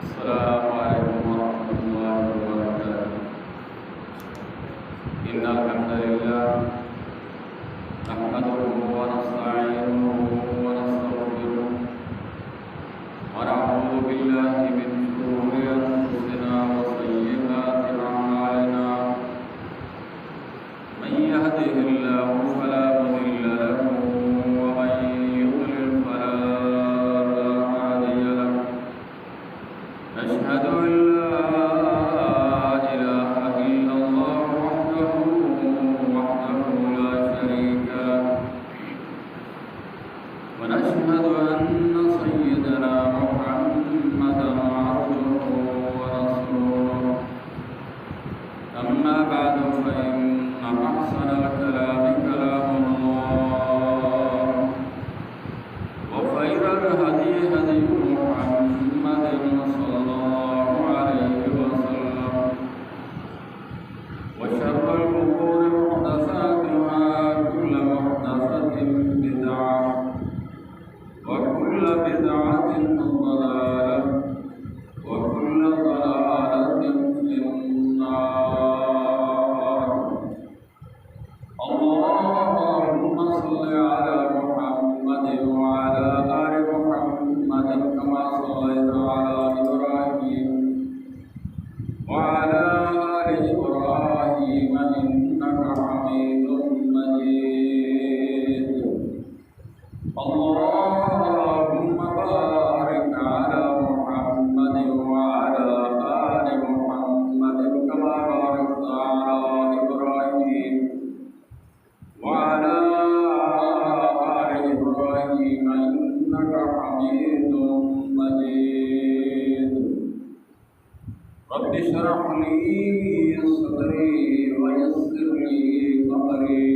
السلام عليكم ورحمة الله وبركاته. إن الحمد لله نحمده ونستعينه ونستغفره ونعوذ بالله من شرور أنفسنا وسيئات أعمالنا. من يهده الله فلا مضل له ومن يضلل فلا هادي له. أشهد أن لا إله إلا الله وحده لا شريك له، ونشهد أن سيدنا محمدا عبده ورسوله. أما بعد فإن أحسن الكلام كلام الله، وخير الهدي هدي محمد صلى الله عليه وسلم، وشر الأمور محدثاتها، كل محدثة بدعة وكل بدعة ضلالة وكل ضلالة في النار. اللهم صل على محمد وعلى آل محمد كما صليت على إبراهيم وعلى آل إبراهيم إنك حميد مجيد. اللهم بارك على محمد وعلى آل محمد كما باركت على إبراهيم وعلى آل إبراهيم إنك حميد مجيد. رب اشرح لي صدري ويسر لي أمري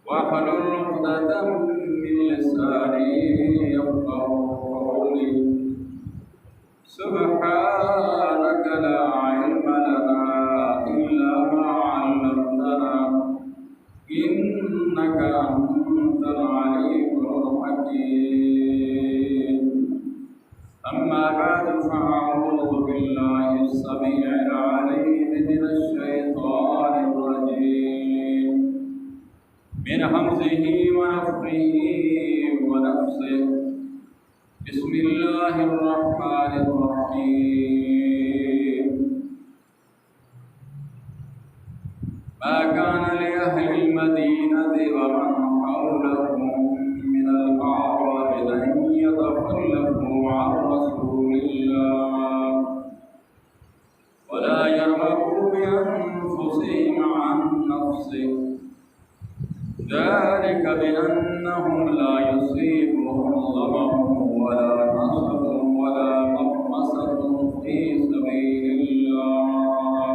واحلل عقدة من لساني يفقهوا قولي. سبحانك لا علم لنا إلا ما علمتنا إنك أنت العليم الحكيم. أما بعد فأعوذ بالله السميع العليم من الشيطان الرجيم من همزه ونفخه ونفسه. بسم الله الرحمن الرحيم. ما كان لأهل المدينة ومن حولهم من الأعراب أن يتخلفوا عن رسول الله ولا يرغبوا بأنفسهم عن نفسه، ذلك بأنهم لا يصيبهم ظمأ ولا نصب ولا مخمصة في سبيل الله،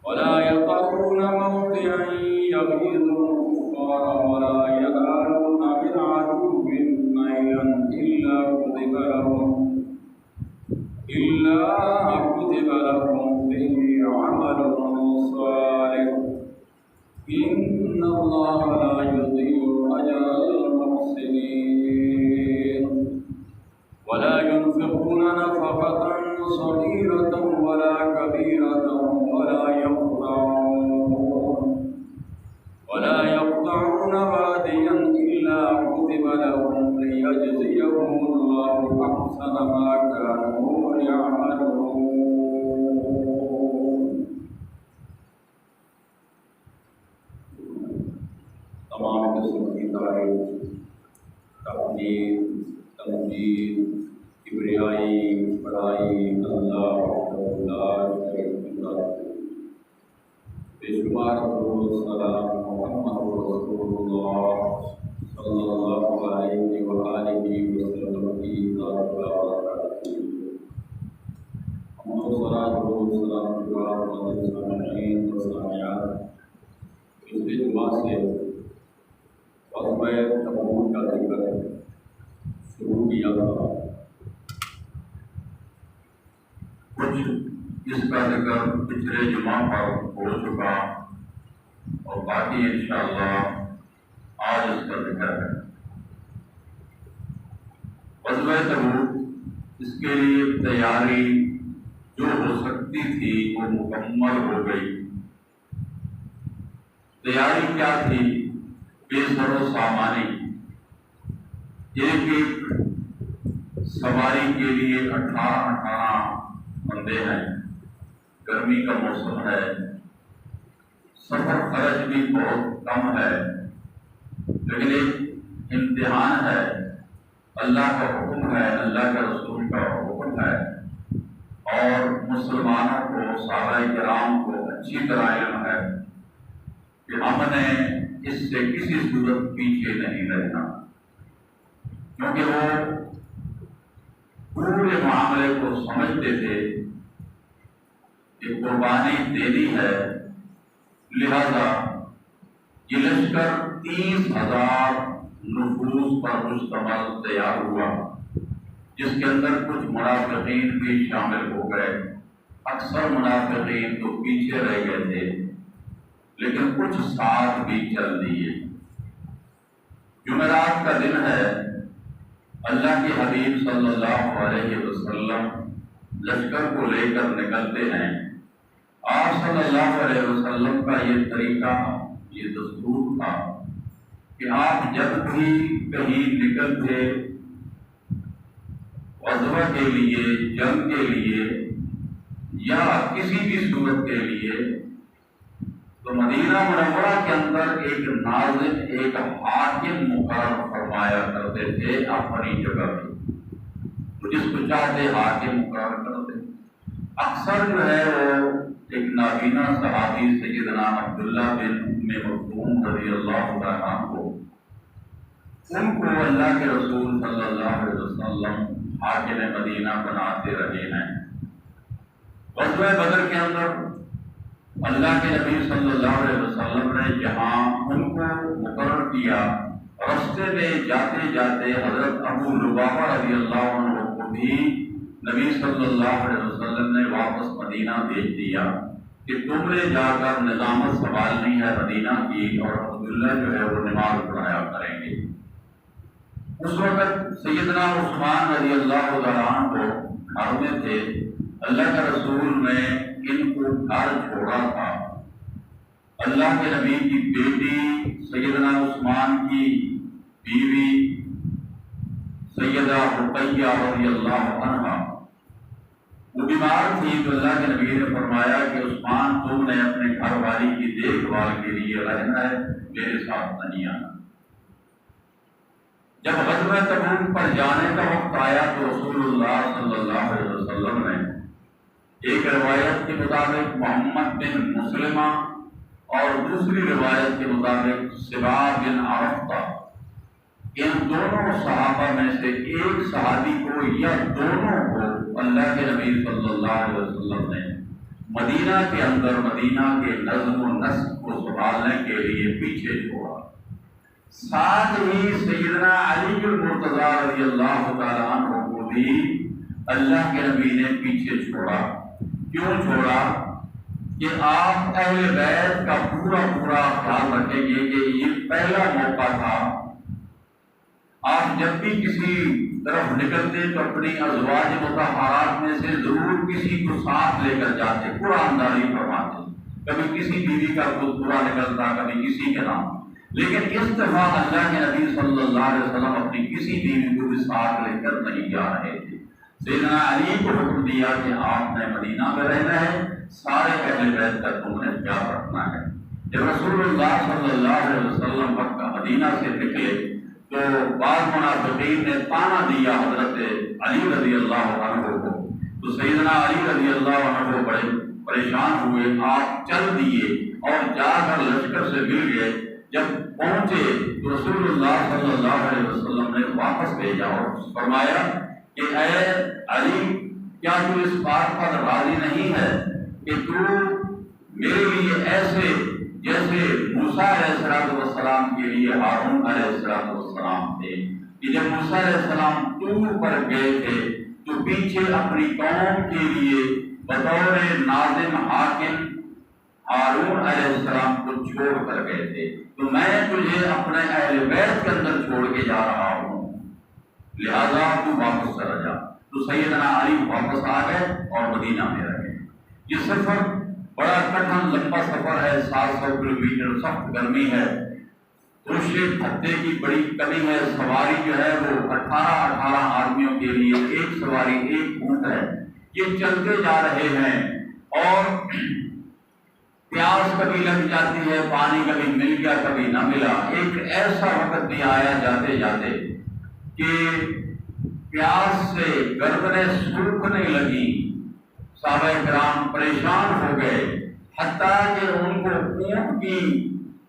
ولا يطعون موطئا يغيظ الكفار ولا ينالون من عدو نيلا إلا كتب لهم به عمل صالح. إن الله لا يضيع أجر المحسنين. ولا ينفقون نفقة صغيرة ولا كبيرة ولا يقطعون واديا إلا كتب لهم ليجزيهم الله أحسن ما كانوا يعملون. تمام قسم کی تعریف، تحمید، تمجید، کبریائی، بڑائی اللہ لا شریک له، بے شمار درود و سلام محمد رسول اللہ صلی اللہ علیہ وآلہ وسلم کی ذات بابرکاتہ. ہم صلاۃ و سلام دعا مدد سامعین و سامعات. پچھلے جمعہ سے غزوہ تبوک کا ذکر شروع کیا تھا. کچھ اس کا ذکر پچھلے جمعہ پر ہو چکا اور باقی انشاءاللہ آج اس کا ذکر ہے. غزوہ تبوک اس کے لیے تیاری جو ہو سکتی تھی وہ مکمل ہو گئی۔ تیاری کیا تھی؟ بے سر و سامانی، ایک ایک سواری کے لیے 18 بندے ہیں، گرمی کا موسم ہے، سفر خرچ بھی بہت کم ہے، لیکن ایک امتحان ہے، اللہ کا حکم ہے، اللہ کے رسول کا حکم ہے، اور مسلمانوں کو، صحابہ کرام کو اچھی طرح علم ہے کہ ہم نے اس سے کسی صورت پیچھے نہیں رہنا، کیونکہ وہ پورے معاملے کو سمجھتے تھے کہ قربانی دینی ہے، لہذا یہ لشکر 30,000 نفوس پر مشتمل تیار ہوا، جس کے اندر کچھ منافقین بھی شامل ہو گئے۔ اکثر منافقین تو پیچھے رہ گئے تھے، لیکن کچھ ساتھ بھی چل دیے۔ جمعرات کا دن ہے، اللہ کے حبیب صلی اللہ علیہ وسلم لشکر کو لے کر نکلتے ہیں۔ آپ صلی اللہ علیہ وسلم کا یہ طریقہ، یہ دستور تھا کہ آپ جب بھی کہیں نکلتے غزوہ کے لیے، جنگ کے لیے یا کسی بھی صورت کے لیے، تو مدینہ منورہ کے اندر ایک ناظم، ایک حاکم مقرر فرمایا کرتے تھے اپنی جگہ پہ، تو جس کو چاہتے حاکم مقرر کرتے۔ اکثر جو ہے وہ ایک نابینا صحابی سیدنا عبداللہ بن ام مکتوم رضی اللہ تعالیٰ عنہ، ان کو اللہ کے رسول صلی اللہ علیہ وسلم حاکم مدینہ بناتے رہے ہیں۔ غزوہ بدر کے اندر اللہ کے نبی صلی اللہ علیہ وسلم نے جہاں ان کو مقرر کیا، راستے میں جاتے جاتے حضرت ابو لبابہ رضی اللہ عنہ کو بھی نبی صلی اللہ علیہ وسلم نے واپس مدینہ بھیج دیا کہ تم نے جا کر نظامت سنبھالنی ہے مدینہ کی، اور عبداللہ جو ہے وہ نماز پڑھایا کریں گے۔ اس وقت سیدنا عثمان رضی اللہ تعالیٰ عنہ گھر میں تھے، اللہ کے رسول نے ان کو گھر چھوڑا تھا۔ اللہ کے نبی کی بیٹی سیدنا عثمان کی بیوی سیدہ رقیہ رضی اللہ عنہا وہ بیمار تھی، تو اللہ کے نبی نے فرمایا کہ عثمان تم نے اپنے گھر والی کی دیکھ بھال کے لیے رہنا ہے، میرے ساتھ نہیں آنا۔ جب غزوہ تبوک پر جانے کا وقت آیا تو رسول اللہ صلی اللہ علیہ وسلم نے ایک روایت کے مطابق محمد بن مسلمہ اور دوسری روایت کے مطابق سبا بن عرفہ، ان دونوں صحابہ میں سے ایک صحابی کو یا دونوں کو اللہ کے نبی صلی اللہ علیہ وسلم نے مدینہ کے اندر مدینہ کے نظم و نسق کو سنبھالنے کے لیے پیچھے چھوڑا۔ ساتھ ہی سیدنا علی المرتضیٰ رضی اللہ تعالیٰ عنہ کو بھی اللہ کے نبی نے پیچھے چھوڑا۔ کیوں چھوڑا؟ کہ آپ اہل بیت کا پورا خیال رکھیں گے کہ یہ پہلا موقع تھا، آپ جب بھی کسی طرف نکلتے تو اپنی ازواج مطہرات میں سے ضرور کسی کو ساتھ لے کر جاتے، قرآن داری فرماتے، کبھی کسی بیوی کا خود پورا نکلتا، کبھی کسی کے نام، لیکن اس دفعہ اللہ کے نبی صلی اللہ علیہ وسلم اپنی کسی بیوی کو بھی ساتھ لے کر نہیں جا رہے تھے۔ سیدنا علی کو حکم دیا کہ آپ نے مدینہ میں رہنا ہے، سارے اہل بیت کا تم نے خیال رکھنا ہے۔ جب رسول اللہ صلی اللہ علیہ وسلم مکہ مدینہ سے نکلے تو بعض منافقین نے تانا دیا حضرت علی رضی اللہ عنہ کو، تو سیدنا علی رضی اللہ عنہ بڑے پریشان ہوئے، آپ چل دیے اور جا کر لشکر سے مل گئے۔ جب پہنچے تو رسول اللہ صلی اللہ علیہ وسلم نے واپس بھیجا اور فرمایا کہ اے علی، کیا تو اس بات پر راضی نہیں ہے کہ تو میرے لیے ایسے جیسے موسیٰ علیہ السلام کے لیے ہارون علیہ السلام تھے، کہ جب موسیٰ علیہ السلام طور پر گئے تھے تو پیچھے اپنی قوم کے لیے بطور ناظم حاکم ہارون علیہ السلام کو چھوڑ کر گئے تھے، تو میں تجھے اپنے اہل بیت کے اندر چھوڑ کے جا رہا ہوں، لہذا تو واپس چلا جا۔ تو سیدنا علی واپس آ گئے اور مدینہ میں رہ گئے۔ یہ سفر بڑا کٹھن لمبا سفر ہے، 700 کلومیٹر، سخت گرمی ہے، توشے بھتے کی بڑی کمی ہے، سواری جو ہے وہ 18 آدمیوں کے لیے ایک سواری ایک اونٹ ہے۔ یہ چلتے جا رہے ہیں اور پیاس کبھی لگ جاتی ہے، پانی کبھی مل گیا کبھی نہ ملا۔ ایک ایسا وقت بھی آیا جاتے جاتے کہ پیاس سے گردنیں سوکھنے لگی، صحابہ کرام پریشان ہو گئے، حتیٰ کہ ان کو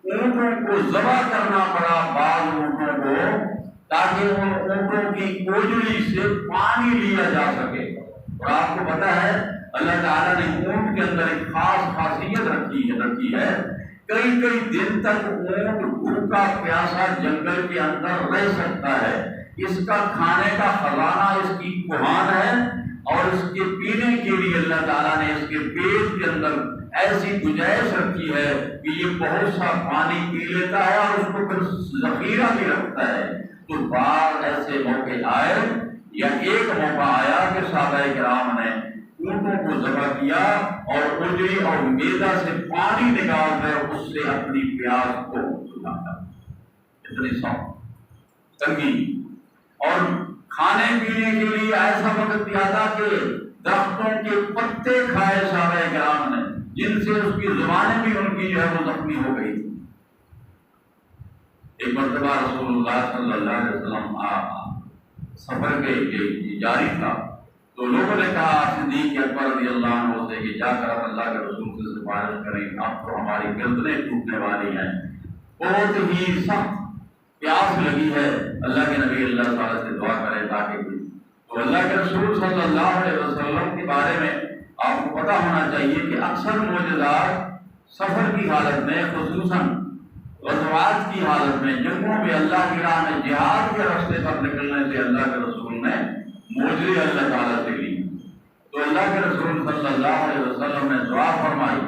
اونٹوں کو ذبح کرنا پڑا، بعض اونٹوں کو، تاکہ ان اونٹوں کی اوجڑی سے پانی لیا جا سکے۔ اور آپ کو پتا ہے اللہ تعالیٰ نے اونٹ کے اندر ایک خاص خاصیت رکھی ہے، کئی دن تک اونٹ بھوکا پیاسا جنگل کے اندر رہ سکتا ہے۔ اس کا کھانے کا خزانہ اس کی کوہان ہے، اور اس کے پینے کے لیے اللہ تعالیٰ نے اس کے پیٹ کے اندر ایسی گنجائش رکھی ہے کہ یہ بہت سا پانی پی لیتا ہے اور اس کو پھر ذخیرہ بھی رکھتا ہے۔ تو بعض ایسے موقع آئے یا ایک موقع آیا کہ صحابہ کرام نے اونٹوں کو ذبح کیا اور اجڑی اور میدا سے پانی نکال کر اس سے اپنی پیاس کو سکھاتا۔ اتنی سخت تنگی، اور کھانے پینے کے لیے ایسا وقت بھی آتا کہ درختوں کے پتے کھائے صحابہ کرام نے، جن سے اس کی زبانیں بھی ان کی جو ہے وہ زخمی ہو گئی۔ ایک مرتبہ رسول اللہ صلی اللہ علیہ وسلم سفر کے جاری تھا، تو لوگوں نے کہا صدیق اکبر رضی اللہ عنہ سے کہ جا کر اللہ کے رسول سے سفارش کریں، اب تو ہماری گردنیں ٹوٹنے والی ہیں، بہت ہی سخت پیاس لگی ہے، اللہ کے نبی اللہ تعالیٰ سے دعا کریں تاکہ تو اللہ کے رسول صلی اللہ علیہ وسلم کے بارے میں آپ کو پتہ ہونا چاہیے کہ اکثر معجزات سفر کی حالت میں، خصوصاً غزوات کی حالت میں، جنگوں میں اللہ کی راہ میں جہاد کے راستے پر نکلنے سے اللہ کے رسول نے معجزے اللہ تعالیٰ سے لی۔ تو اللہ کے رسول صلی اللہ علیہ وسلم نے دعا فرمائی،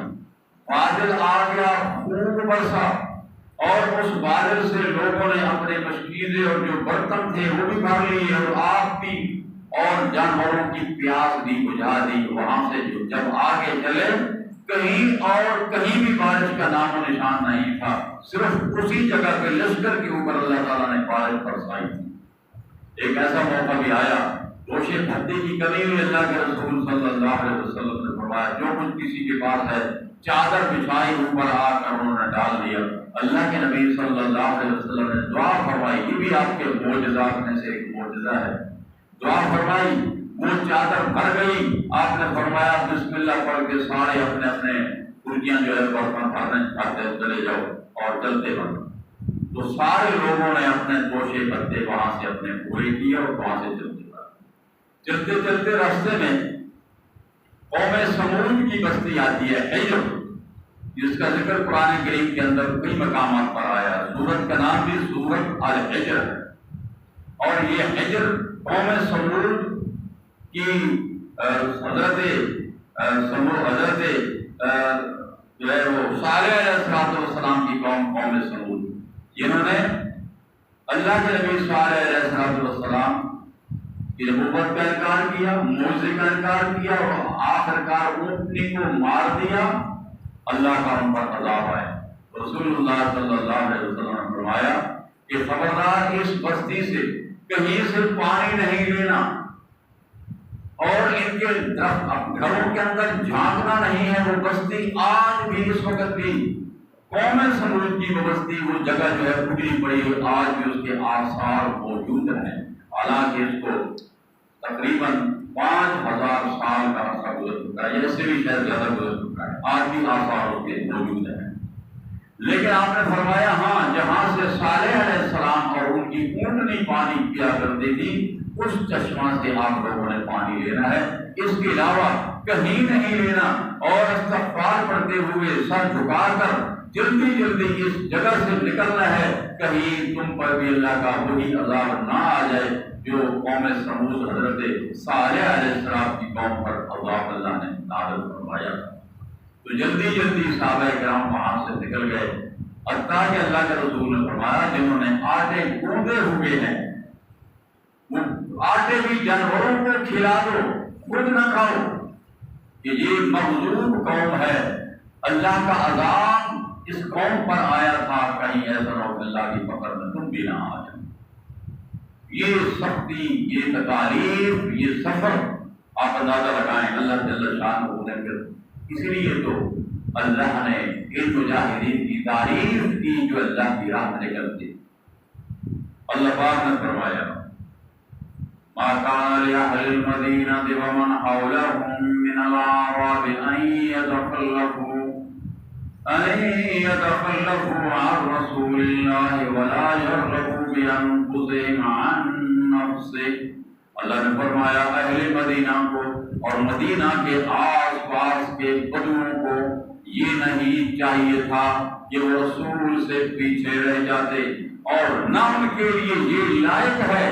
بادل آ گیا، خوب برسا، اور اس بادل سے لوگوں نے اپنے مشکیزیں اور جو برتن تھے وہ بھی بھر لیے، اور آگ بھی اور جانوروں کی پیاس بھی بجھا دی۔ وہاں سے جب آگے چلے کہیں بھی بارش کا نام و نشان نہیں تھا، صرف اسی جگہ پہ لشکر کے اوپر اللہ تعالیٰ نے بارش برسائی تھی۔ ایک ایسا موقع بھی آیا، گوشے بھتے کی کمی ہوئی، اللہ کے رسول صلی اللہ علیہ وسلم نے فرمایا جو کچھ کسی کے پاس ہے چادر بچھائی، اوپر آ کر انہوں نے ڈال دیا۔ اللہ کے نبی صلی اللہ علیہ وسلم نے دعا فرمائی، یہ بھی آپ کے معجزات میں سے ایک معجزہ ہے، دعا فرمائی، وہ چادر بھر گئی، آپ نے فرمایا بسم اللہ پڑھ کے سارے اپنے اپنے کرسیاں جو ہے برتن بھرنے چاہتے چلے جاؤ اور چلتے بنو۔ تو سارے لوگوں نے اپنے گوشے پتے وہاں سے اپنے پورے کیے اور وہاں سے چلتے چلتے راستے میں قوم سمود کی بستی آتی ہے، حجر، جس کا ذکر قرآن کریم کے اندر کئی مقامات پر آیا۔ سورت کا نام بھی سورت الحجر ہے، اور یہ حجر قوم سمود کی حضرت جو ہے وہ صالح علیہ السلام کی قوم سمود، جنہوں نے اللہ کے نبی صالح علیہ السلام کی نبوت کا انکار کیا، معجزے کا انکار کیا، اور آخرکار اونٹنی کو مار دیا، اللہ کا ان پر عذاب آئے۔ رسول اللہ صلی اللہ علیہ وسلم نے فرمایا کہ خبردار اس بستی سے کہیں سے پانی نہیں لینا، اور ان کے گھروں کے اندر جھانکنا نہیں ہے۔ وہ بستی آج بھی، اس وقت بھی قوم سمود کی وہ بستی، وہ جگہ جو ہے ٹوٹی پڑی، آج بھی اس کے آثار موجود ہیں، حالانکہ اس کو تقریباً 5000 سال کا عرصہ گزر چکا ہے، اس سے بھی شاید زیادہ گزر چکا ہے، آج بھی آثار اس کے موجود ہیں۔ لیکن آپ نے فرمایا ہاں، جہاں سے صالح علیہ السلام اور ان کی اونٹنی پانی پیا کرتی تھی، اس چشمہ سے آپ لوگوں نے پانی لینا ہے، اس کے علاوہ کہیں نہیں لینا، اور استغفار پڑھتے ہوئے سر جھکا کر جلدی اس جگہ سے نکلنا ہے، کہیں تم پر بھی اللہ کا وہی عذاب نہ آ جائے جو قوم سمود حضرت صالح علیہ السلام کی قوم پر عذاب اللہ نے نازل فرمایا۔ تو جلدی صحابہ کرام وہاں سے نکل گئے، حتیٰ کہ اللہ کے رسول نے فرمایا جنہوں نے آٹے گوندے ہوئے ہیں وہ آٹے بھی جانوروں کو کھلا دو، خود نہ کھاؤ، کہ یہ مغلوب قوم ہے، اللہ کا عذاب اس قوم پر آیا تھا، کہیں ایسا نہ ہو اللہ کی پکڑ میں تم بھی نہ آ جاؤ۔ یہ سختی، یہ تکالیف، یہ سفر آپ اندازہ لگائیں اللہ جل شانہ نے پھر اس لیے تو اللہ نے ان مجاہدین کی تعریف کی جو اللہ کی راہ میں نکلتے۔ اللہ پاک نے فرمایا ما كان لأهل المدينة ومن حولهم من الأعراب أن يتخلفوا عن رسول الله ولا يرغبوا بأنفسهم عن نفسه۔ اللہ نے فرمایا اہل مدینہ کو اور مدینہ کے آس پاس کے بدوؤں کو یہ نہیں چاہیے تھا کہ وہ رسول سے پیچھے رہ جاتے، اور نہ ان کے لیے یہ لائق ہے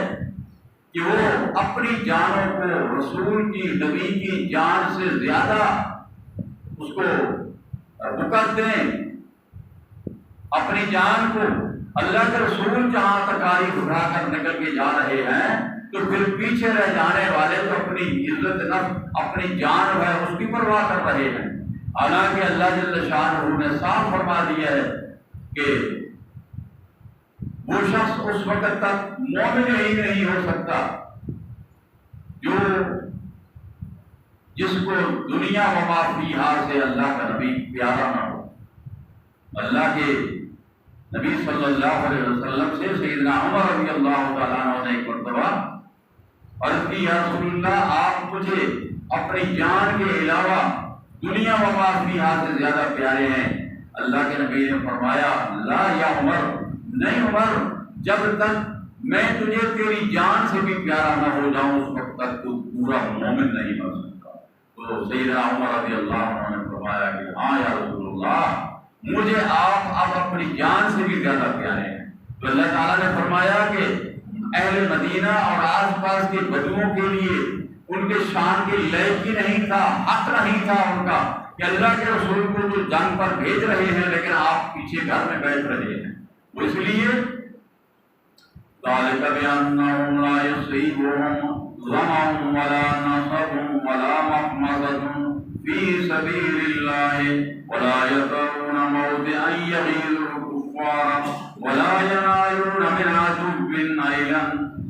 کہ وہ اپنی جانوں کو رسول کی، نبی کی جان سے زیادہ اس کو وقت دیں، اپنی جان کو۔ اللہ کے رسول جہاں تکالیف اٹھا کر نکل کے جا رہے ہیں تو پھر پیچھے رہ جانے والے تو اپنی عزت نفس، اپنی جان ہے اس کی پرواہ کر رہے ہیں۔ حالانکہ اللہ جل شانہ نے صاف فرما دیا ہے کہ وہ شخص اس وقت تک مومن ہی نہیں ہو سکتا جو جس کو دنیا و ما فیہا سے اللہ کا نبی پیارا نہ ہو۔ اللہ کے نبی صلی اللہ علیہ وسلم سے سیدنا عمر رضی اللہ تعالیٰ عنہ نے ایک مرتبہ عرض کی یا رسول اللہ آپ مجھے اپنی جان کے علاوہ دنیا و ما فیہا سے زیادہ پیارے ہیں۔ اللہ کے نبی نے فرمایا لا یا عمر، نہیں عمر، جب تک میں تجھے تیری جان سے بھی پیارا نہ ہو جاؤں اس وقت تک تو پورا مومن نہیں بن سکتا۔ تو سیدنا عمر رضی اللہ عنہ نے فرمایا کہ ہاں یا رسول اللہ مجھے آپ اب اپنی جان سے بھی زیادہ پیارے ہیں۔ تو اللہ تعالیٰ نے فرمایا کہ اہل مدینہ اور آس پاس کے بدوؤں کے لیے ان کے شان کے لائق ہی نہیں تھا، حق نہیں تھا ان کا کہ اللہ کے رسول کو جو جنگ پر بھیج رہے ہیں لیکن آپ پیچھے گھر میں بیٹھ رہے ہیں۔ وہ اس لیے ذالک بأنہم لا یصیبہم ظمأ ولا نصب ولا مخمصة فی سبیل اللہ ولا یطؤون موطئا یغیظ الکفار ولا ینالون من عدو نیلا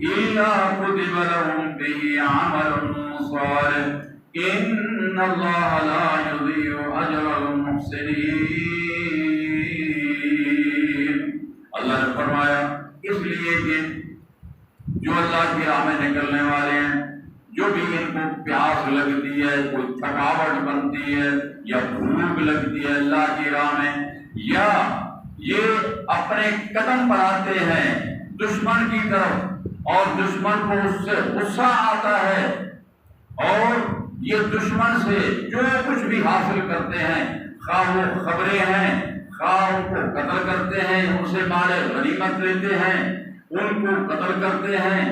الا كتب لهم به عمل صالح ان اللہ لا یضیع اجر المحسنین۔ اللہ نے فرمایا اس لیے کہ جو اللہ کی راہ میں نکلنے والے ہیں، جو بھی ان کو پیاس لگتی ہے، کوئی تھکاوٹ بنتی ہے یا بھوک لگتی ہے اللہ کی راہ میں، یا یہ اپنے قدم پر آتے ہیں دشمن کی طرف اور دشمن کو اس سے غصہ آتا ہے اور یہ دشمن سے جو کچھ بھی حاصل کرتے ہیں، خواہ وہ خبریں ہیں، خواہ ان کو قتل کرتے ہیں، ان سے مال غنیمت لیتے ہیں، ان کو قتل کرتے ہیں،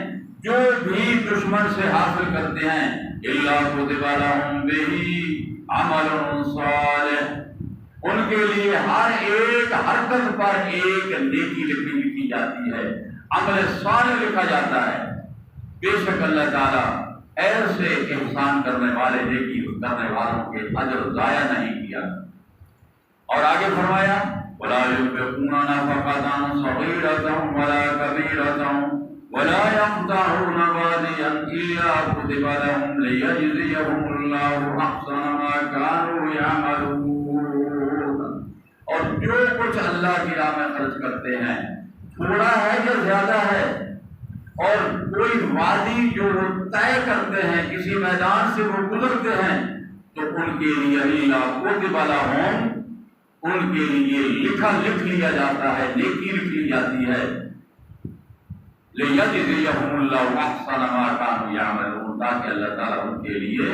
جو بھی دشمن سے حاصل کرتے ہیں الا كتب لهم به عمل صالح، ان کے لیے ہر ایک حرکت پر ایک نیکی لکھی جاتی ہے، عمل صالح لکھا جاتا ہے۔ بے شک اللہ تعالیٰ ایسے احسان کرنے والے، نیکی کرنے والوں کے اجر ضائع نہیں کیا۔ اور آگے فرمایا ولا ينفقون نفقة صغيرة ولا كبيرة ولا يقطعون واديا إلا كتب لهم ليجزيهم الله أحسن ما كانوا يعملون۔ اور جو کچھ اللہ کی راہ میں خرچ کرتے ہیں، تھوڑا ہے یا زیادہ ہے، اور کوئی وادی جو وہ طے کرتے ہیں، کسی میدان سے وہ گزرتے ہیں، تو ان کے لیے اللہ کتب لهم، ان کے لیے لکھ لیا جاتا ہے، نیکی لکھ لی جاتی ہے۔ لِيَجْزِيَهُمُ اللَّهُ أَحْسَنَ مَا كَانُوا يَعْمَلُونَ، تاکہ اللہ تعالیٰ ان کے لیے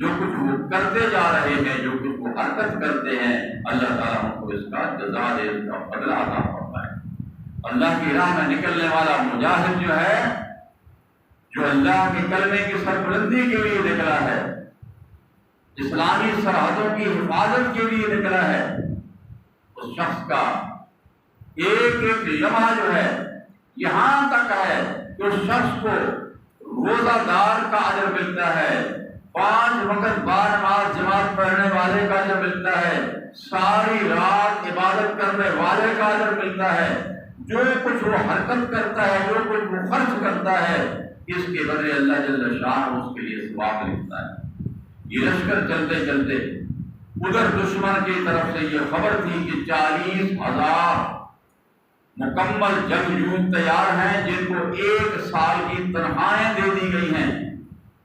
جو کچھ وہ کرتے جا رہے ہیں، جو کچھ وہ حرکت کرتے ہیں، اللہ تعالیٰ ان کو اس کا جزا دے، اس کا بدلہ عطا فرمائے۔ اللہ کی راہ میں نکلنے والا مجاہد جو ہے، جو اللہ کے کلمے کی سربلندی کے لیے نکلا ہے، اسلامی سرحدوں کی حفاظت کے لیے نکلا ہے، شخص کا ایک ایک لمحہ جو ہے یہاں تک ہے کہ اس شخص کو روزہ دار کا اجر ملتا ہے، 5 وقت بعد نماز جماعت پڑھنے والے کا اجر ملتا ہے، ساری رات عبادت کرنے والے کا اجر ملتا ہے، جو کچھ وہ حرکت کرتا ہے، جو کچھ وہ خرچ کرتا ہے، اس کے بدلے اللہ جل شانہ اس کے لیے ثواب لکھتا ہے۔ یہ لشکر چلتے چلتے ادھر دشمن کی طرف سے یہ خبر تھی کہ 40,000 مکمل جنگجو تیار ہیں، جن کو 1 سال کی تنخواہیں دے دی گئی ہیں،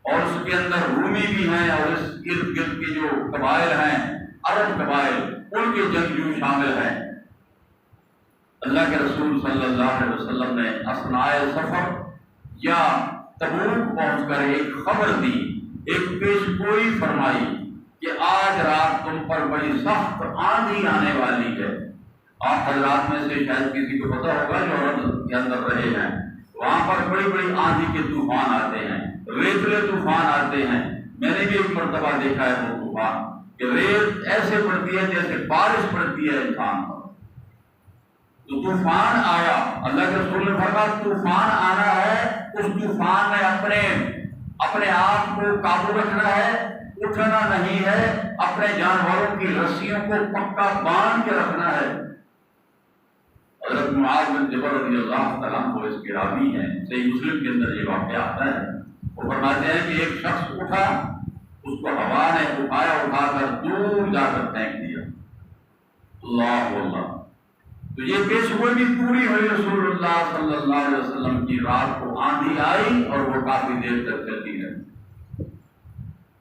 اور اس کے اندر رومی بھی ہیں، اور اس ارد گرد کے جو قبائل ہیں عرب قبائل ان کے جنگجو شامل ہیں۔ اللہ کے رسول صلی اللہ علیہ وسلم نے اثناء سفر یا تبوک پہنچ کر ایک خبر دی، ایک پیش گوئی فرمائی کہ آج رات تم پر بڑی سخت آندھی آنے والی ہے۔ آپ حضرات میں سے شاید کسی کو پتہ ہوگا جو عرب کے اندر رہے ہیں، وہاں پر بڑی بڑی آندھی کے طوفان آتے ہیں، ریتلے طوفان آتے ہیں۔ میں نے بھی ایک مرتبہ دیکھا ہے وہ طوفان کہ ریت ایسے پڑتی ہے جیسے بارش پڑتی ہے انسان پر۔ تو طوفان آیا، اللہ کے رسول نے فرمایا طوفان آنا ہے، اس طوفان میں اپنے آپ کو قابو رکھنا ہے، اٹھنا نہیں ہے، اپنے جانوروں کی رسیوں کو پکا باندھ کے رکھنا ہے۔ حضرت معاذ بن جبل رضی اللہ تعالیٰ عنہ اس کے راوی ہیں، صحیح مسلم کے اندر یہ واقعہ آتا ہے۔ وہ فرماتے ہیں کہ ایک شخص اٹھا، اس کو ہوا نے اٹھا کر دور جا کر پھینک دیا۔ اللہ اللہ، تو یہ پیش گوئی بھی پوری ہوئی رسول اللہ صلی اللہ علیہ وسلم کی۔ رات کو آندھی آئی اور وہ کافی دیر تک چلتی رہی۔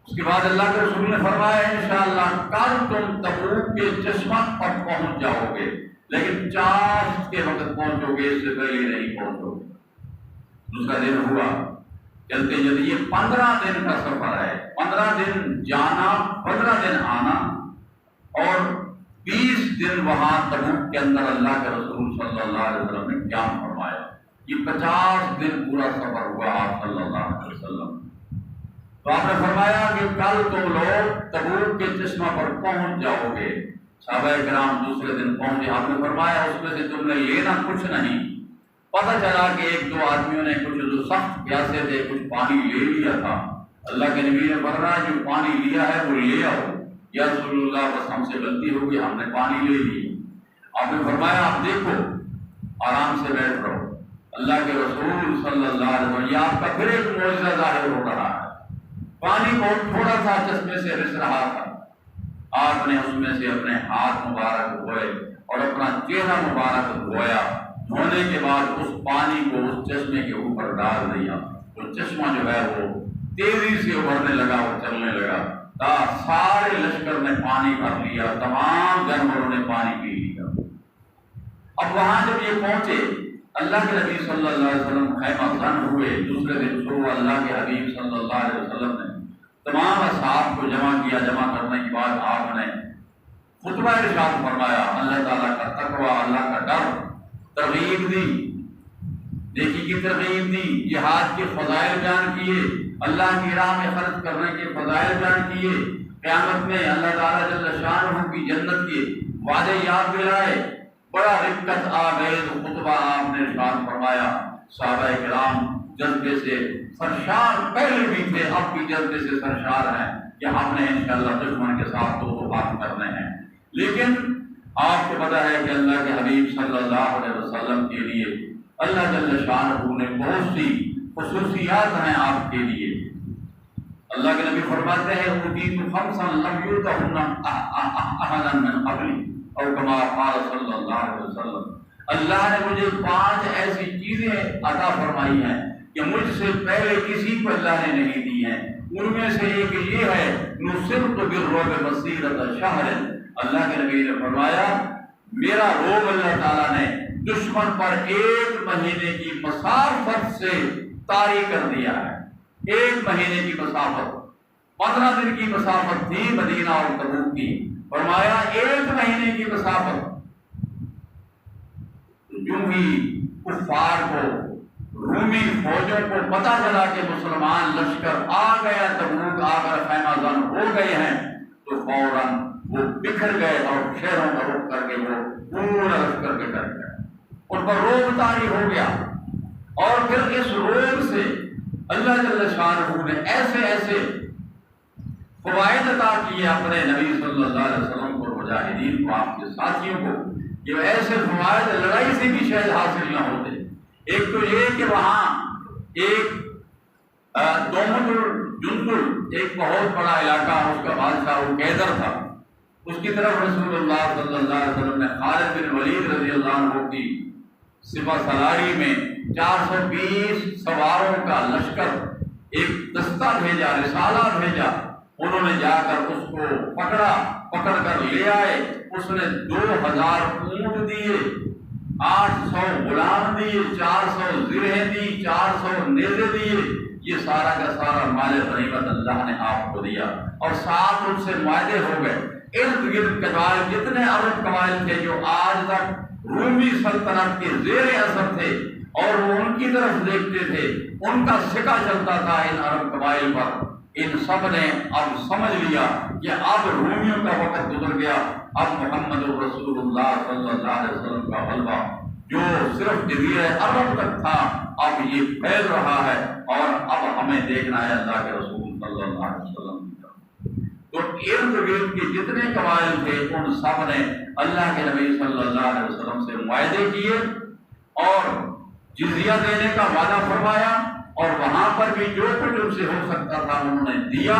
اس کے بعد اللہ کے رسول نے فرمایا انشاءاللہ کل تم تبوک کے چشمہ پر پہنچ جاؤ گے، لیکن چاشت کے وقت پہنچو گے، اس سے پہلے نہیں پہنچو گے۔ دوسرا دن ہوا، چلتے چلتے یہ 15 دن کا سفر ہے، 15 دن جانا، 15 دن آنا، اور 20 دن وہاں تبوک کے اندر اللہ کے رسول صلی اللہ علیہ وسلم نے قیام فرمایا۔ یہ 50 دن پورا سفر ہوا آپ صلی اللہ علیہ وسلم۔ تو آپ نے فرمایا کہ کل تم لوگ تبوک کے چشمہ پر پہنچ جاؤ گے۔ صحابہ کرام دوسرے دن پہنچے، آپ نے فرمایا اس میں سے تم نے لینا کچھ نہیں۔ پتہ چلا کہ 1-2 آدمیوں نے کچھ جو سخت پیاسے تھے کچھ پانی لے لیا تھا۔ اللہ کے نبی نے فرمایا جو پانی لیا ہے وہ لے آؤ۔ یا رسول اللہ بس ہم سے غلطی ہوگی، ہم نے پانی لے لی۔ آپ نے فرمایا آپ دیکھو، آرام سے بیٹھ رہو۔ اللہ کے رسول صلی اللہ علیہ وسلم، یہ آپ کا پھر ایک معجزہ ظاہر ہو رہا ہے۔ پانی بہت تھوڑا تھا، چشمے سے رس رہا تھا۔ آپ نے اس میں سے اپنے ہاتھ مبارک دھوئے اور اپنا چہرہ مبارک دھویا۔ دھونے کے بعد اس پانی کو اس چشمے کے اوپر ڈال دیا۔ وہ چشمہ جو ہے وہ تیزی سے ابھرنے لگا اور چلنے لگا۔ سارے لشکر نے پانی بھر لیا، تمام جانوروں نے پانی پی لیا۔ اب وہاں جب یہ پہنچے، اللہ کے نبی صلی اللہ علیہ وسلم خیمہ زن ہوئے۔ دوسرے دن صبح اللہ کے حبیب صلی اللہ علیہ وسلم نے تمام اصحاب کو جمع کیا۔ جمع کرنے کے بعد آپ نے خطبہ ارشاد فرمایا، اللہ تعالیٰ کا تقویٰ، اللہ کا ڈر، ترغیب دی، نیکی کی ترغیب دی، جہاد کے فضائل بیان کیے، اللہ کی راہ میں خرچ کرنے کے فضائل بیان کیے، قیامت میں اللہ تعالیٰ جل شانہ کی جنت کے وعدے یاد دلائے۔ بڑا رقت آمیز خطبہ آپ نے ارشاد فرمایا۔ صحابہ کرام جذبے سے سرشار پہلے بھی تھے، اب بھی جذبے سے سرشار ہیں کہ ہم نے انشاءاللہ دشمن کے ساتھ تو بات کرنے ہیں۔ لیکن آپ کو پتہ ہے کہ اللہ کے حبیب صلی اللہ علیہ وسلم کے لیے اللہ جل شانہ نے بہت سی خصوصیات ہیں آپ کے لیے۔ اللہ کے نبی فرماتے ہیں اوتیت خمسا لم یؤتہن احدا من قبلی او کما قال صلی اللہ علیہ وسلم، اللہ نے مجھے 5 ایسی چیزیں عطا فرمائی ہیں کہ مجھ سے پہلے کسی کو اللہ نے نہیں دی ہیں۔ ان میں سے ایک یہ ہے نصرت بالرعب مسیرۃ شہر، اللہ کے نبی نے فرمایا میرا رعب اللہ تعالیٰ نے دشمن پر 1 مہینے کی مسافت سے طاری کر دیا ہے۔ 1 مہینے کی مسافت، 15 دن کی مسافت تھی مدینہ اور تبوک کی، فرمایا 1 مہینے کی مسافت۔ یوں ہی کفار کو، رومی فوجوں کو پتہ چلا کہ مسلمان لشکر آ گیا، تبوک آ کر خیمہ زن ہو گئے ہیں، تو فوراً وہ بکھر گئے اور شہروں کا رخ کر کے وہ پورا لشکر بکھر گئے، ان پر رعب طاری ہو گیا۔ اور پھر اس روگ سے اللہ جل شانہ نے ایسے ایسے فوائد عطا کیے اپنے نبی صلی اللہ علیہ وسلم کو، مجاہدین کو، آپ کے ساتھیوں کو، کہ ایسے فوائد لڑائی سے بھی شاید حاصل نہ ہوتے۔ ایک تو یہ کہ وہاں ایک دومت الجندل ایک بہت بڑا علاقہ، اس کا بادشاہ وہ قیدر تھا، اس کی طرف رسول اللہ صلی اللہ علیہ وسلم نے خالد بن ولید رضی اللہ عنہ کی سپہ سالاری میں 420 سواروں کا لشکر ایک دستہ بھیجا، رسالہ بھیجا۔ انہوں نے جا کر اس کو پکڑ کر لے آئے۔ اس نے 2000 اونٹ دیے، 800 غلام دیے، 400 زرہیں دی، 400 نیزے دیے۔ یہ سارا کا سارا مال غنیمت اللہ نے آپ کو دیا، اور ساتھ ان سے معاہدے ہو گئے۔ ارد گرد قبائل جتنے عرب قبائل تھے جو آج تک رومی سلطنت کے زیر اثر تھے اور وہ ان کی طرف دیکھتے تھے، ان کا سکہ چلتا تھا ان عرب قبائل پر۔ ان سب نے اب سمجھ لیا کہ اب رومیوں کا وقت گزر گیا، اب محمد رسول اللہ صلی اللہ علیہ وسلم کا غلبہ جو صرف جزیرہ عرب تک تھا اب یہ پھیل رہا ہے، اور اب ہمیں دیکھنا ہے اللہ کے رسول صلی اللہ علیہ وسلم کی طرف۔ تو ارد گرد کے جتنے قبائل تھے ان سب نے اللہ کے نبی صلی اللہ علیہ وسلم سے معاہدے کیے اور جزیہ دینے کا وعدہ فرمایا، اور وہاں پر بھی جو کچھ ان سے ہو سکتا تھا انہوں نے دیا۔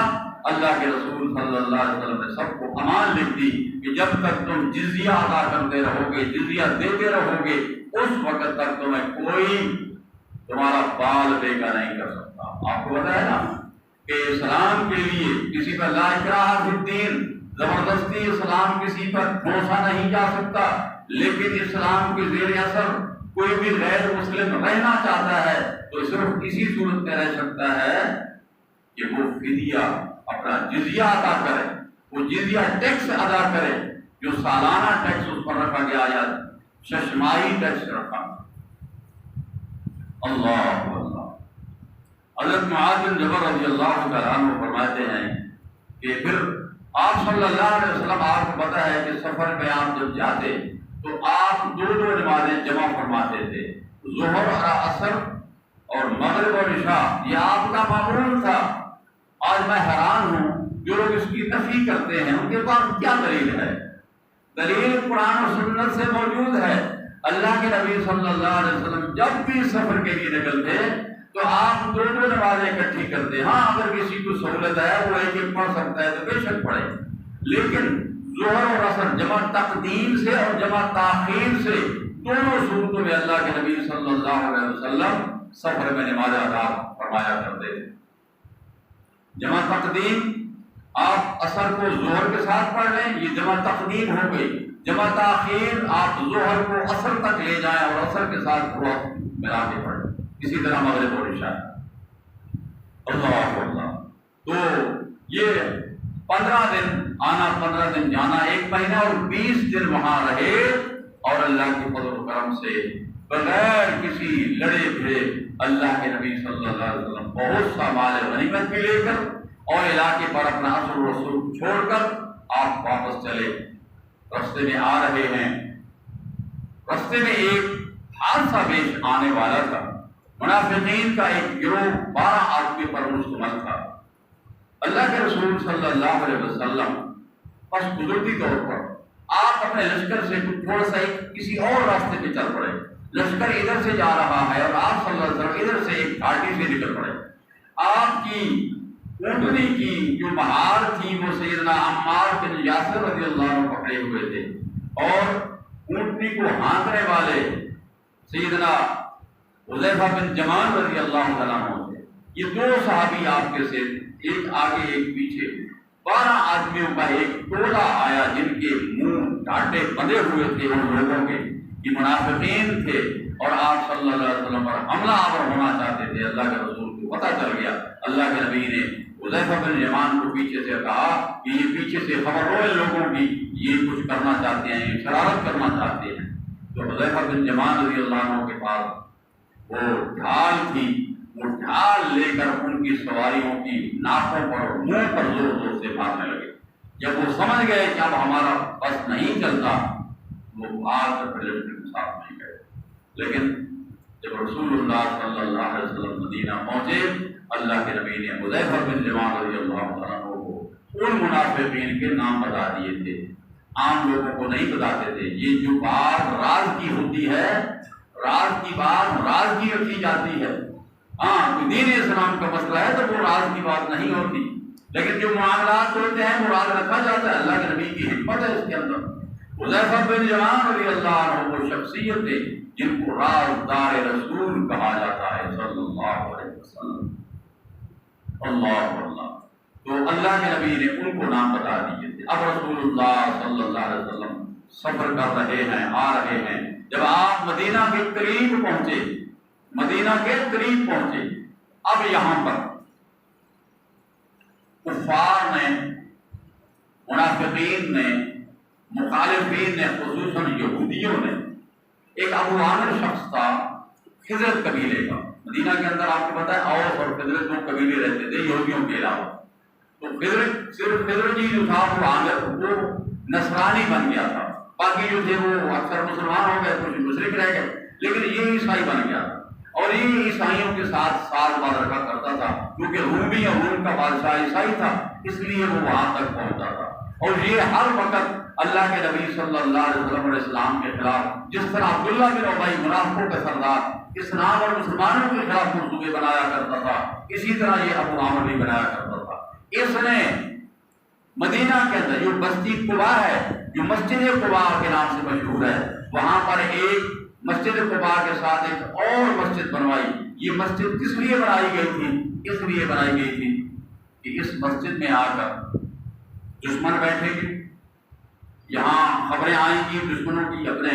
اللہ کے رسول صلی اللہ علیہ وسلم نے سب کو امان لکھ دی کہ جب تک تم جزیہ ادا کرتے رہو گے، جزیہ دیتے رہو گے، اس وقت تک تمہیں کوئی تمہارا بال بیگا نہیں کر سکتا۔ آپ کو بتایا نا کہ اسلام کے لیے کسی پر لا اکراہ فی الدین، زبردستی اسلام کسی پر ڈھوسا نہیں جا سکتا، لیکن اسلام کے زیر اثر کوئی بھی غیر مسلم رہنا چاہتا ہے تو صرف اسی صورت میں رہ سکتا ہے کہ وہ فدیہ اپنا جزیہ ادا کرے، وہ جزیہ ٹیکس ادا کرے جو سالانہ ٹیکس اس پر رکھا گیا یا ششماہی ٹیکس رکھا۔ اللہ اللہ۔ حضرت معاذ بن جبل رضی اللہ تعالیٰ عنہ فرماتے ہیں کہ پھر آپ صلی اللہ علیہ وسلم، آپ کو پتہ ہے کہ سفر میں آپ جب جاتے تو آپ دو نمازیں جمع فرماتے تھے، ظہر اور عصر اور مغرب اور عشاء، یہ آپ کا معمول تھا۔ آج میں حیران ہوں جو لوگ اس کی نفی کرتے ہیں، ان کے پاس کیا دلیل ہے؟ دلیل قرآن و سنت سے موجود ہے۔ اللہ کے نبی صلی اللہ علیہ وسلم جب بھی سفر کے لیے نکلتے تو آپ دو نمازیں اکٹھی کرتے۔ ہاں اگر کسی کو سہولت ہے وہ ایک ایک پڑھ سکتا ہے تو بے شک پڑھے، لیکن ظہر اور عصر جمع تقدیم سے اور جمع تاخیر سے دونوں صورتوں میں اللہ کے نبی صلی اللہ علیہ وسلم سفر میں نماز ادا فرمایا کرتے تھے۔ جمع تقدیم آپ عصر کو ظہر کے ساتھ پڑھ لیں، یہ جمع تقدیم ہو گئی۔ جمع تاخیر آپ ظہر کو عصر تک لے جائیں اور عصر کے ساتھ تھوڑا ملا کے پڑھ لیں، اسی طرح مغرب اور عشاء۔ اللہ اللہ۔ تو یہ 15 دن آنا، 15 دن جانا، 1 مہینہ اور 20 دن وہاں رہے، اور اللہ کے فضل و کرم سے بغیر کسی لڑے بھیڑے اللہ کے نبی صلی اللہ علیہ وسلم بہت سا مال غنیمت بھی لے کر اور علاقے پر اپنا اثر و رسوخ چھوڑ کر آپ واپس چلے۔ رستے میں آ رہے ہیں، رستے میں ایک حادثہ پیش آنے والا تھا۔ منافقین کا ایک گروہ 12 آدمی پر مشتمل تھا۔ اللہ کے رسول صلی اللہ علیہ وسلم بس قدرتی طور پر آپ اپنے لشکر سے تھوڑا سا کسی اور راستے پہ چل پڑے۔ لشکر ادھر سے جا رہا ہے اور آپ صلی اللہ علیہ وسلم ادھر سے ایک گھاٹی سے نکل پڑے۔ آپ کی اونٹنی کی جو مہار تھی وہ سیدنا عمار بن یاسر رضی اللہ عنہ پکڑے ہوئے تھے، اور اونٹنی کو ہانکنے والے سیدنا حذیفہ بن جمان رضی اللہ عنہ تھے۔ یہ 2 صحابی آپ کے سے، ایک آگے ایک پیچھے، 12 آدمیوں کا ایک ٹولہ آیا جن کے منہ ڈانٹے بندے ہوئے تھے ان لوگوں کے، یہ منافقین تھے، اور آپ صلی اللہ علیہ وسلم پر حملہ آور ہونا چاہتے تھے۔ اللہ کے رسول کو پتہ چل گیا، اللہ کے نبی نے حذیفہ بن یمان کو پیچھے سے کہا کہ یہ پیچھے سے خبر ہو ان لوگوں کی، یہ کچھ کرنا چاہتے ہیں، یہ شرارت کرنا چاہتے ہیں۔ تو حذیفہ بن یمان رضی اللہ عنہ کے پاس وہ ڈھال تھی، وہ ڈھال لے کر ان کی سواریوں کی ناکوں پر اور منہ پر زور زور سے مارنے لگے۔ جب وہ سمجھ گئے کہ اب ہمارا بس نہیں چلتا، وہ بھاگ کر لشکر کے ساتھ نہیں گئے۔ لیکن جب رسول اللہ صلی اللہ علیہ وسلم مدینہ پہنچے، اللہ کے نبی نے حذیفہ بن یمان رضی اللہ تعالیٰ عنہ کو ان منافقین کے نام بتا دیے تھے، عام لوگوں کو نہیں بتاتے تھے۔ یہ جو بات راز کی ہوتی ہے، راز کی بات راز کی رکھی جاتی ہے۔ ہاں، دین اسلام کا مسئلہ ہے تو وہ راز کی بات نہیں ہوتی، لیکن جو معاملات ہوتے ہیں وہ راز رکھا جاتا ہے۔ اللہ کے نبی کی حکمت ہے اس کے اندر۔ حذیفہ بن یمان رضی اللہ عنہ وہ شخصیت تھے جن کو رازدار رسول کہا جاتا ہے صلی اللہ علیہ وسلم۔ اللہ اللہ، تو اللہ کے نبی نے ان کو نام بتا دیے تھے۔ اب رسول اللہ صلی اللہ علیہ وسلم سفر کر رہے ہیں، آ رہے ہیں۔ جب آپ مدینہ کے قریب پہنچے، مدینہ کے قریب پہنچے، اب یہاں پر کفار نے، منافقین نے، مخالفین نے، خصوصاً یہودیوں نے، ایک ابو عامر شخص تھا خضرت قبیلے کا۔ مدینہ کے اندر آپ کو پتا ہے اوس اور خضرت دو قبیلے رہتے تھے یہودیوں کے علاوہ۔ تو خضرت صرف خضرت جو تھا وہ عامر وہ نصرانی بن گیا تھا، باقی جو تھے وہ اکثر مسلمان ہو گئے، کچھ مشرک رہ گئے، لیکن یہ عیسائی بن گیا تھا اور یہ عیسائیوں کے ساتھ سال بعد رکھا کرتا تھا، کیونکہ رومی اور روم کا بادشاہ عیسائی تھا، اس لیے وہ وہاں تک پہنچتا تھا۔ اور یہ ہر وقت اللہ کے نبی صلی اللہ علیہ وسلم علیہ السلام کے خلاف، جس طرح عبداللہ بن ابی منافقوں کا سردار اسلام اور مسلمانوں کے خلاف منصوبے بنایا کرتا تھا، اسی طرح یہ ابو عامر بھی بنایا کرتا تھا۔ اس نے مدینہ کے اندر جو بستی قباء ہے، جو مسجد قباء کے نام سے مشہور ہے، وہاں پر ایک مسجد قباء کے ساتھ ایک اور مسجد بنوائی۔ یہ مسجد کس لیے بنائی گئی تھی؟ اس لیے بنائی گئی تھی کہ اس مسجد میں آ کر دشمن بیٹھیں گے، یہاں خبریں آئیں گی دشمنوں کی، اپنے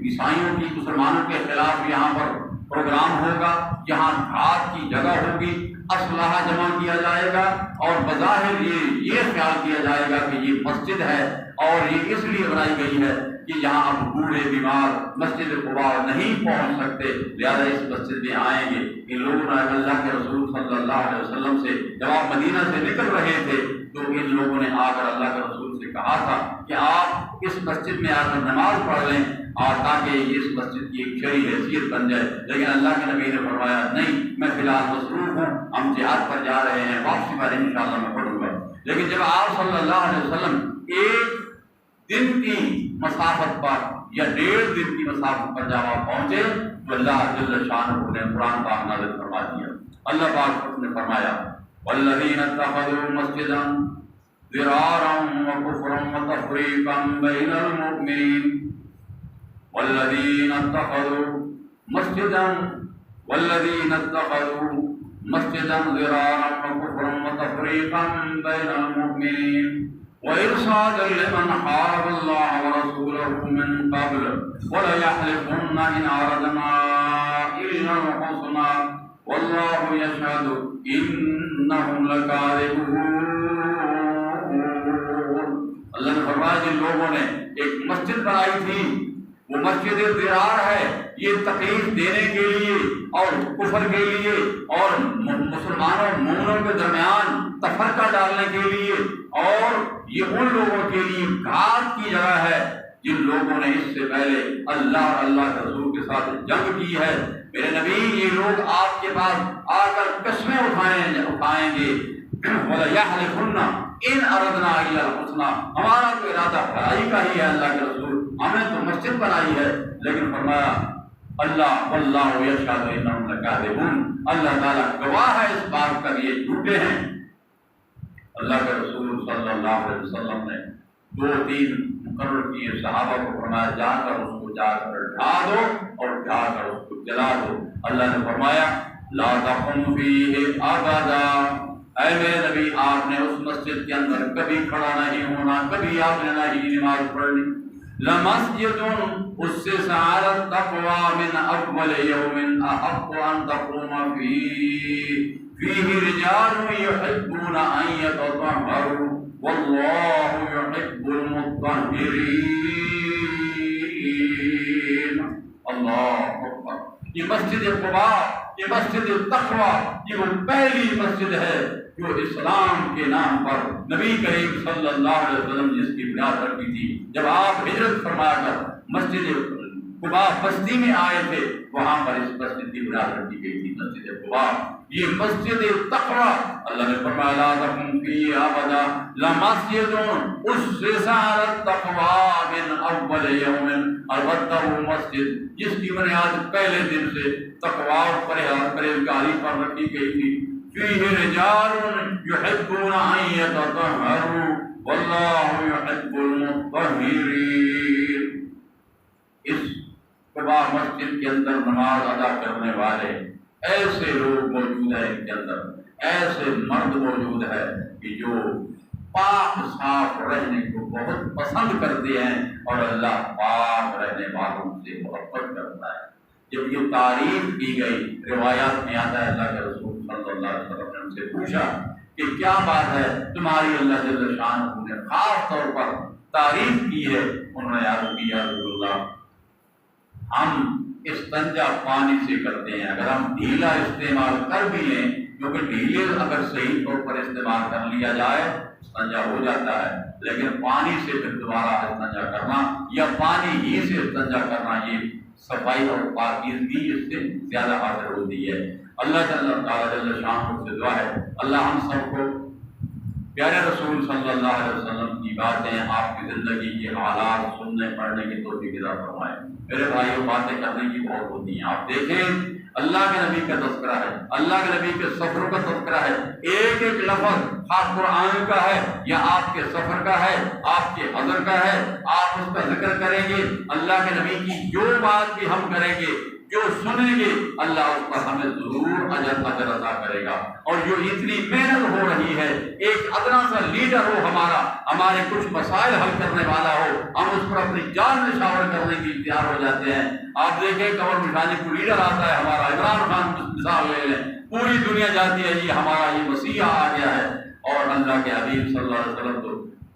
عیسائیوں کی، مسلمانوں کے خلاف یہاں پر پروگرام ہوگا، یہاں گھات کی جگہ ہوگی، اسلحہ جمع کیا جائے گا، اور بظاہر یہ خیال کیا جائے گا کہ یہ مسجد ہے اور یہ اس لیے بنائی گئی ہے کہ یہاں اب بوڑھے بیمار مسجد قباء نہیں پہنچ سکتے، لہذا اس مسجد میں آئیں گے۔ ان لوگوں نے اللہ کے رسول صلی اللہ علیہ وسلم سے جب آپ مدینہ سے نکل رہے تھے تو ان لوگوں نے آ کر اللہ کے رسول سے کہا تھا کہ آپ اس مسجد میں آ کر نماز پڑھ لیں اور تاکہ اس مسجد کی ایک شرعی حیثیت بن جائے، لیکن اللہ کے نبی نے فرمایا نہیں، میں فی الحال مصروف ہوں، ہم جہاد پر جا رہے ہیں، واپسی پر انشاءاللہ میں پڑھوں گا۔ لیکن جب آپ صلی اللہ علیہ وسلم ایک دن کی مسافت پر یا 1.5 دن کی مسافت پر جب آپ پہنچے تو اللہ جل شانہ نے قرآن پاک نازل فرما دیا۔ اللہ پاک نے فرمایا والذین اتخذوا مسجدا ضرارا وكفرا وتفریقا بین المؤمنین والذین اتخذوا مسجدا ضرارا وكفرا وتفریقا بین المؤمنین وإرصادا لمن حارب الله ورسوله من قبل وليحلفن إن أردنا إلا الحسنى والله يشهد إنهم لكاذبون۔ اللہ نے فرمایا جن لوگوں نے ایک مسجد بنائی تھی وہ مسجد ضرار ہے، یہ تکلیف دینے کے لیے اور کفر کے لیے اور مسلمانوں مومنوں کے درمیان تفرقہ ڈالنے کے لیے، اور یہ ان لوگوں کے لیے گھات کی جگہ ہے جن لوگوں نے اس سے پہلے اللہ اور اللہ کے رسول کے ساتھ جنگ کی ہے۔ میرے نبی یہ لوگ آپ کے پاس آ کر قسمیں اٹھائیں گے وَلَيَحْلِفُنَّ إِنْ أَرَدْنَا إِلَّا الْحُسْنَى، ہمارا تو ارادہ بھلائی کا ہی ہے اللہ کے رسول، ہم نے تو مسجد بنائی ہے، لیکن فرمایا اللہ واللہ یشہد انہم لکاذبون، اللہ تعالیٰ گواہ ہے اس بات کا یہ جھوٹے ہیں۔ اللہ کے رسول صلی اللہ علیہ وسلم نے 2-3 مقرر کیے، صحابہ کو فرمایا جا کر اس کو جا کر ڈھا دو اور ڈھا کر اس کو جلا دو۔ اللہ نے فرمایا لا تقم فیہ ابدا، اے میرے نبی آپ نے اس مسجد کے اندر کبھی کھڑا نہیں ہونا، کبھی آپ نے نہیں نماز پڑھنی۔ لمسجد اسس علی التقوی من اول یوم احق ان تقوم فیہ رجال یحبون ان یتطہروا واللہ یحب المطہرین۔ اللہ اکبر۔ یہ مسجد قباء، یہ مسجد تقوی، یہ وہ پہلی مسجد ہے جو اسلام کے نام پر نبی کریم صلی اللہ علیہ وسلم نے اس کی بنیاد رکھی تھی۔ جب آپ ہجرت فرما کر مسجد قبا بستی میں آئے تھے، وہاں پر اس مسجد کی بنیاد رکھی گئی تھی، مسجد قبا، یہ مسجد تقویٰ۔ اللہ نے فرمایا لا تقم فی ابدا لمسجد اسس علی التقویٰ من اول یوم، البتہ وہ مسجد جس کی بنیاد پہلے دن سے تقویٰ اور پرہیزگاری پر رکھی گئی تھی، فیہ رجال یحبون ان یتطہروا واللہ یحب المطہرین۔ اس قبا مسجد کے اندر نماز ادا کرنے والے ایسے لوگ موجود ہیں، ان کے اندر ایسے مرد موجود ہے کہ جو پاک صاف رہنے کو بہت پسند کرتے ہیں اور اللہ پاک رہنے والوں سے محبت کرتا ہے۔ جب یہ تعریف کی گئی، روایات میں آتا ہے اللہ کے رسول صلی اللہ علیہ وسلم سے پوچھا کہ کیا بات ہے تمہاری اللہ جل شانہ نے خاص طور پر تعریف کی ہے؟ انہوں نے عرض کی یا رسول اللہ ہم استنجا پانی سے کرتے ہیں، اگر ہم ڈھیلا استعمال کر بھی لیں، کیونکہ ڈھیلے اگر صحیح طور پر استعمال کر لیا جائے استنجا ہو جاتا ہے، لیکن پانی سے پھر دوبارہ استنجا کرنا یا پانی ہی سے استنجا کرنا، یہ صفائی اور پاکیزگی اس سے زیادہ حاصل ہوتی ہے۔ اللہ تعالیٰ جل شانہ سے دعا ہے اللہ ہم سب کو پیارے رسول صلی اللہ علیہ وسلم کی باتیں، آپ کی زندگی کے حالات سننے پڑھنے کی توفیق عطا فرمائے۔ میرے بھائیوں باتیں کرنے کی بہت ہوتی ہیں، آپ دیکھیں اللہ کے نبی کا تذکرہ ہے، اللہ کے نبی کے سفر کا تذکرہ ہے، ایک ایک لفظ خاص قرآن کا ہے یا آپ کے سفر کا ہے، آپ کے حضر کا ہے، آپ اس کا ذکر کریں گے، اللہ کے نبی کی جو بات بھی ہم کریں گے، جو سنیں گے، اللہ اس پر ہمیں ضرور اجر عطا کرے گا۔ اور جو اتنی محنت ہو رہی ہے، ایک ادنا سا لیڈر ہو ہمارا، ہمارے کچھ مسائل حل کرنے والا ہو، ہم اس پر اپنی جان نشاور کرنے کی تیار ہو جاتے ہیں۔ آپ دیکھیں کمر بٹھانے کو لیڈر آتا ہے ہمارا، عمران خان مثال لے لیں، پوری دنیا جاتی ہے یہ ہمارا یہ مسیح آ گیا ہے، اور اللہ کے حبیب صلی اللہ علیہ وسلم تو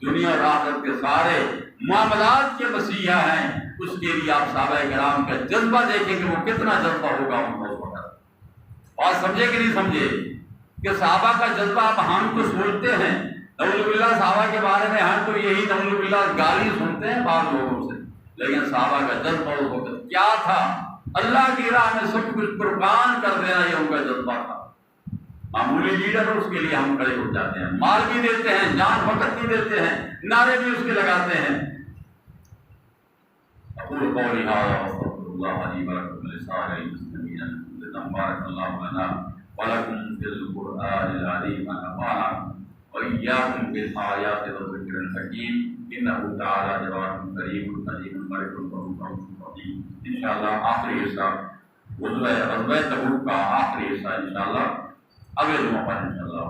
دنیا اور آخرت کے سارے معاملات کے مسیحا ہیں۔ اس کے لیے آپ صحابہ کرام کا جذبہ دیکھیں کہ وہ کتنا جذبہ ہوگا ان کو وقت۔ بات سمجھے کہ نہیں سمجھے کہ صحابہ کا جذبہ اب ہم تو سوچتے ہیں نعوذ باللہ صحابہ کے بارے میں، ہم تو یہی نعوذ باللہ گالی سنتے ہیں بعض لوگوں سے، لیکن صحابہ کا جذبہ اس وقت کیا تھا؟ اللہ کی راہ میں سب کچھ قربان کر دینا، یہ ان کا جذبہ تھا۔ معمولی لیڈر اس کے لیے ہم کھڑے ہو جاتے ہیں، مال بھی دیتے ہیں، جان وقت بھی دیتے ہیں، نعرے بھی اس کے لگاتے ہیں۔ اقول قولی ھذا واستغفر اللہ لی ولکم ولسائر المسلمین من كل ذنب بارک اللہ لنا ولکم فی القرآن العظیم ونفعنا وإياكم بالآیات والذکر الحکیم انہ تعالی جواد کریم قدیم ملک رحیم۔ انشاءاللہ آخری حصہ غزوہ تبوک کا آخری حصہ انشاءاللہ اگلے جمعہ پر انشاءاللہ